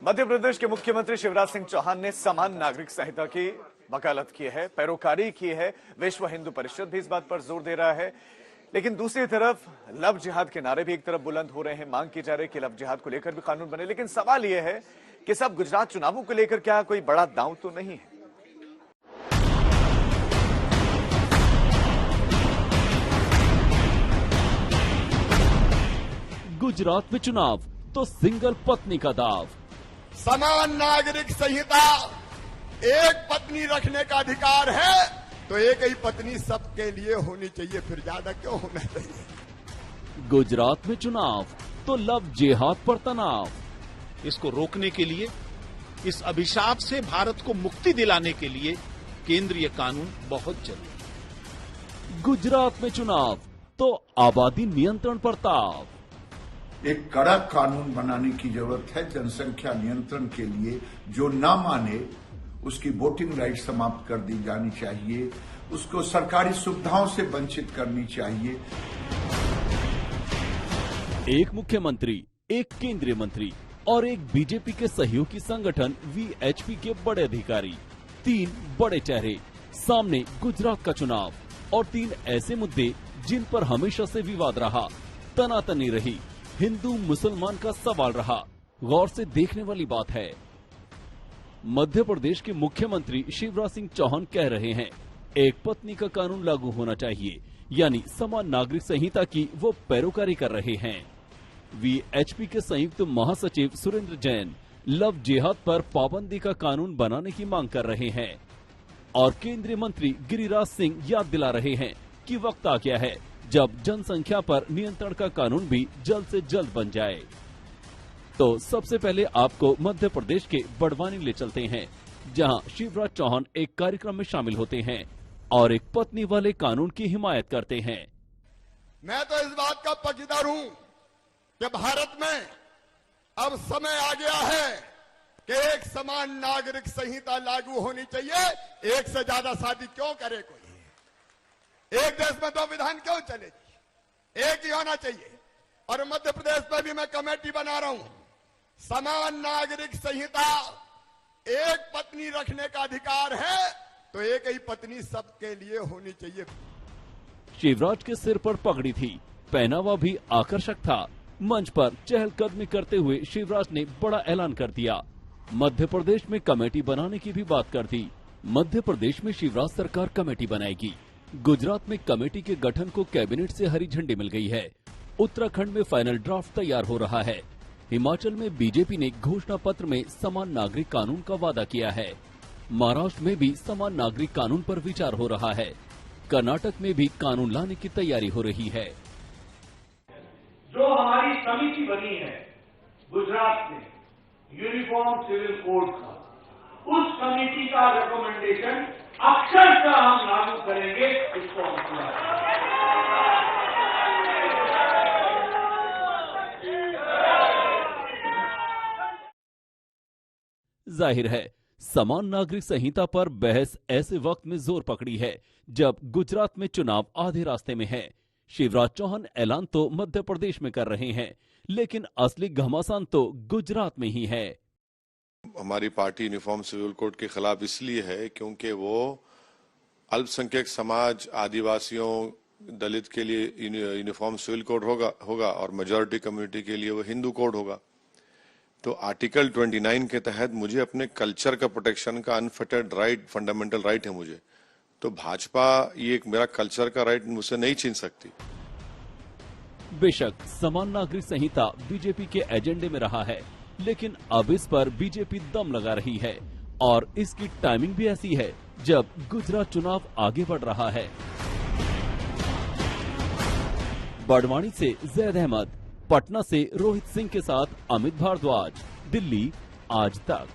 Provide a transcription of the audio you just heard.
मध्य प्रदेश के मुख्यमंत्री शिवराज सिंह चौहान ने समान नागरिक संहिता की वकालत की है, पैरोकारी की है। विश्व हिंदू परिषद भी इस बात पर जोर दे रहा है। लेकिन दूसरी तरफ लव जिहाद के नारे भी एक तरफ बुलंद हो रहे हैं। मांग की जा रही है कि लव जिहाद को लेकर भी कानून बने। लेकिन सवाल यह है कि सब गुजरात चुनावों को लेकर क्या कोई बड़ा दांव तो नहीं है? गुजरात में चुनाव तो सिंगल पत्नी का दाव। समान नागरिक संहिता, एक पत्नी रखने का अधिकार है तो एक ही पत्नी सबके लिए होनी चाहिए, फिर ज्यादा क्यों होना चाहिए। गुजरात में चुनाव तो लव जिहाद पर तनाव। इसको रोकने के लिए, इस अभिशाप से भारत को मुक्ति दिलाने के लिए केंद्रीय कानून बहुत जरूरी। गुजरात में चुनाव तो आबादी नियंत्रण पर ताव। एक कड़क कानून बनाने की जरूरत है जनसंख्या नियंत्रण के लिए। जो ना माने उसकी वोटिंग राइट समाप्त कर दी जानी चाहिए, उसको सरकारी सुविधाओं से वंचित करनी चाहिए। एक मुख्यमंत्री, एक केंद्रीय मंत्री और एक बीजेपी के सहयोगी संगठन वीएचपी के बड़े अधिकारी, तीन बड़े चेहरे, सामने गुजरात का चुनाव और तीन ऐसे मुद्दे जिन पर हमेशा से विवाद रहा, तनातनी रही, हिंदू मुसलमान का सवाल रहा। गौर से देखने वाली बात है, मध्य प्रदेश के मुख्यमंत्री शिवराज सिंह चौहान कह रहे हैं एक पत्नी का कानून लागू होना चाहिए, यानी समान नागरिक संहिता की वो पैरोकारी कर रहे हैं। वीएचपी के संयुक्त महासचिव सुरेंद्र जैन लव जिहाद पर पाबंदी का कानून बनाने की मांग कर रहे हैं और केंद्रीय मंत्री गिरिराज सिंह याद दिला रहे हैं कि वक्त आ गया है जब जनसंख्या पर नियंत्रण का कानून भी जल्द से जल्द बन जाए। तो सबसे पहले आपको मध्य प्रदेश के बड़वानी ले चलते हैं, जहां शिवराज चौहान एक कार्यक्रम में शामिल होते हैं और एक पत्नी वाले कानून की हिमायत करते हैं। मैं तो इस बात का पक्षधर हूं कि भारत में अब समय आ गया है कि एक समान नागरिक संहिता लागू होनी चाहिए। एक से ज्यादा शादी क्यों करे कोई? एक देश में दो विधान क्यों चलेगी? एक ही होना चाहिए। और मध्य प्रदेश में भी मैं कमेटी बना रहा हूं। समान नागरिक संहिता, एक पत्नी रखने का अधिकार है तो एक ही पत्नी सबके लिए होनी चाहिए। शिवराज के सिर पर पगड़ी थी, पहनावा भी आकर्षक था। मंच पर चहलकदमी करते हुए शिवराज ने बड़ा ऐलान कर दिया। मध्य प्रदेश में कमेटी बनाने की भी बात कर दी। मध्य प्रदेश में शिवराज सरकार कमेटी बनाएगी। गुजरात में कमेटी के गठन को कैबिनेट से हरी झंडी मिल गई है। उत्तराखंड में फाइनल ड्राफ्ट तैयार हो रहा है। हिमाचल में बीजेपी ने घोषणा पत्र में समान नागरिक कानून का वादा किया है। महाराष्ट्र में भी समान नागरिक कानून पर विचार हो रहा है। कर्नाटक में भी कानून लाने की तैयारी हो रही है। जो हमारी समिति बनी है गुजरात में यूनिफॉर्म सिविल कोड का, उस समिति का रिकमेंडेशन अक्षरशः हम लागू करेंगे। इसको हम पूरा जाहिर है समान नागरिक संहिता पर बहस ऐसे वक्त में जोर पकड़ी है जब गुजरात में चुनाव आधे रास्ते में है। शिवराज चौहान ऐलान तो मध्य प्रदेश में कर रहे हैं, लेकिन असली घमासान तो गुजरात में ही है। हमारी पार्टी यूनिफॉर्म सिविल कोड के खिलाफ इसलिए है क्योंकि वो अल्पसंख्यक समाज, आदिवासियों, दलित के लिए यूनिफॉर्म सिविल कोड होगा और मेजॉरिटी कम्युनिटी के लिए वो हिंदू कोड होगा। तो आर्टिकल 29 के तहत मुझे अपने कल्चर का प्रोटेक्शन का अनफिटेड राइट, फंडामेंटल राइट है मुझे। तो भाजपा ये मेरा कल्चर का राइट मुझसे नहीं छीन सकती। बेशक समान नागरिक संहिता बीजेपी के एजेंडे में रहा है, लेकिन अब इस पर बीजेपी दम लगा रही है और इसकी टाइमिंग भी ऐसी है जब गुजरात चुनाव आगे बढ़ रहा है। बड़वानी से जैद अहमद, पटना से रोहित सिंह के साथ अमित भारद्वाज, दिल्ली आज तक।